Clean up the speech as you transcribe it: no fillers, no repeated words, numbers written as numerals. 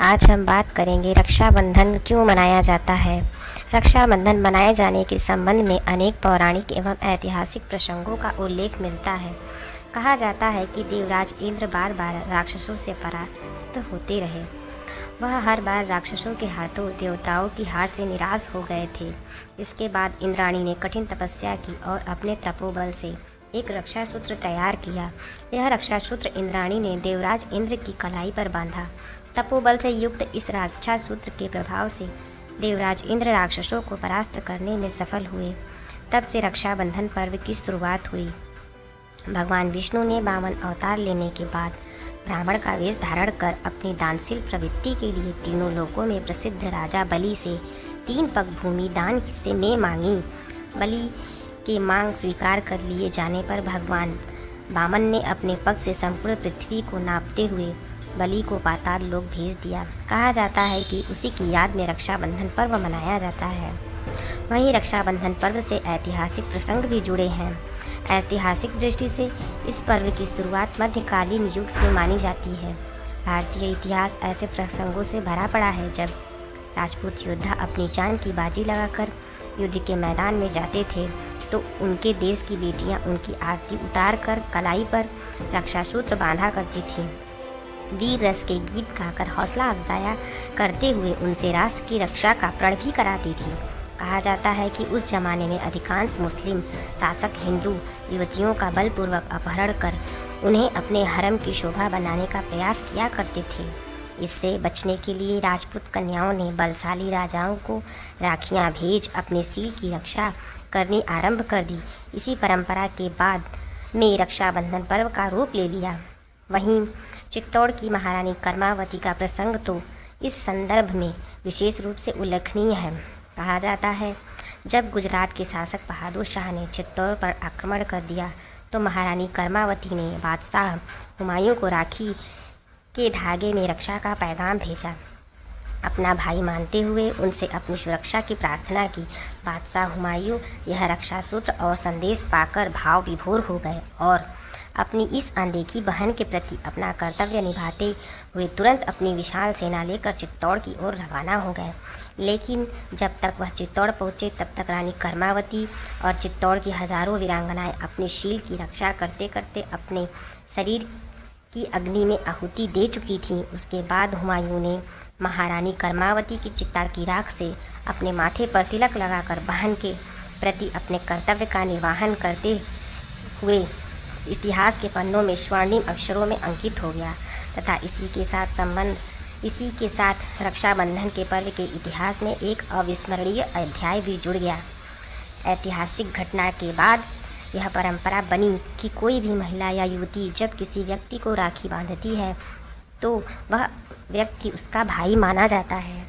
आज हम बात करेंगे रक्षाबंधन क्यों मनाया जाता है। रक्षाबंधन मनाए जाने के संबंध में अनेक पौराणिक एवं ऐतिहासिक प्रसंगों का उल्लेख मिलता है। कहा जाता है कि देवराज इंद्र बार बार राक्षसों से परास्त होते रहे। वह हर बार राक्षसों के हाथों देवताओं की हार से निराश हो गए थे। इसके बाद इंद्राणी ने कठिन तपस्या की और अपने तपोबल से एक रक्षा सूत्र तैयार किया। यह रक्षा सूत्र इंद्राणी ने देवराज इंद्र की कलाई पर बांधा। तपोबल से युक्त इस रक्षा सूत्र के प्रभाव से देवराज इंद्र राक्षसों को परास्त करने में सफल हुए। तब से रक्षाबंधन पर्व की शुरुआत हुई। भगवान विष्णु ने वामन अवतार लेने के बाद ब्राह्मण का वेश धारण कर अपनी दानशील प्रवृत्ति के लिए तीनों लोकों में प्रसिद्ध राजा बलि से 3 पग भूमि दान से में मांगी। बलि की मांग स्वीकार कर लिए जाने पर भगवान वामन ने अपने पग से संपूर्ण पृथ्वी को नापते हुए बलि को पाताल लोक भेज दिया। कहा जाता है कि उसी की याद में रक्षाबंधन पर्व मनाया जाता है। वहीं रक्षाबंधन पर्व से ऐतिहासिक प्रसंग भी जुड़े हैं। ऐतिहासिक दृष्टि से इस पर्व की शुरुआत मध्यकालीन युग से मानी जाती है। भारतीय इतिहास ऐसे प्रसंगों से भरा पड़ा है जब राजपूत योद्धा अपनी जान की बाजी लगाकर युद्ध के मैदान में जाते थे तो उनके देश की बेटियां उनकी आरती उतार कर कलाई पर रक्षासूत्र बांधा करती थीं। वीर रस के गीत गाकर हौसला अफजाया करते हुए उनसे राष्ट्र की रक्षा का प्रण भी कराती थी। कहा जाता है कि उस जमाने में अधिकांश मुस्लिम शासक हिंदू युवतियों का बलपूर्वक अपहरण कर उन्हें अपने हरम की शोभा बनाने का प्रयास किया करते थे। इससे बचने के लिए राजपूत कन्याओं ने बलशाली राजाओं को राखियां भेज अपने सील की रक्षा करनी आरंभ कर दी। इसी परंपरा के बाद में रक्षाबंधन पर्व का रूप ले लिया। वहीं चित्तौड़ की महारानी कर्मावती का प्रसंग तो इस संदर्भ में विशेष रूप से उल्लेखनीय है। कहा जाता है जब गुजरात के शासक बहादुर शाह ने चित्तौड़ पर आक्रमण कर दिया तो महारानी कर्मावती ने बादशाह हुमायूं को राखी के धागे में रक्षा का पैगाम भेजा। अपना भाई मानते हुए उनसे अपनी सुरक्षा की प्रार्थना की। बादशाह हुमायूं यह रक्षा सूत्र और संदेश पाकर भाव विभोर हो गए और अपनी इस अनदेखी बहन के प्रति अपना कर्तव्य निभाते हुए तुरंत अपनी विशाल सेना लेकर चित्तौड़ की ओर रवाना हो गए। लेकिन जब तक वह चित्तौड़ पहुँचे तब तक रानी कर्मावती और चित्तौड़ की हजारों वीरांगनाएं अपने शील की रक्षा करते करते अपने शरीर की अग्नि में आहुति दे चुकी थीं। उसके बाद हुमायूं ने महारानी कर्मावती की चिता की राख से अपने माथे पर तिलक लगाकर बहन के प्रति अपने कर्तव्य का निर्वहन करते हुए इतिहास के पन्नों में स्वर्णिम अक्षरों में अंकित हो गया तथा इसी के साथ रक्षाबंधन के पर्व के इतिहास में एक अविस्मरणीय अध्याय भी जुड़ गया। ऐतिहासिक घटना के बाद यह परंपरा बनी कि कोई भी महिला या युवती जब किसी व्यक्ति को राखी बांधती है तो वह व्यक्ति उसका भाई माना जाता है।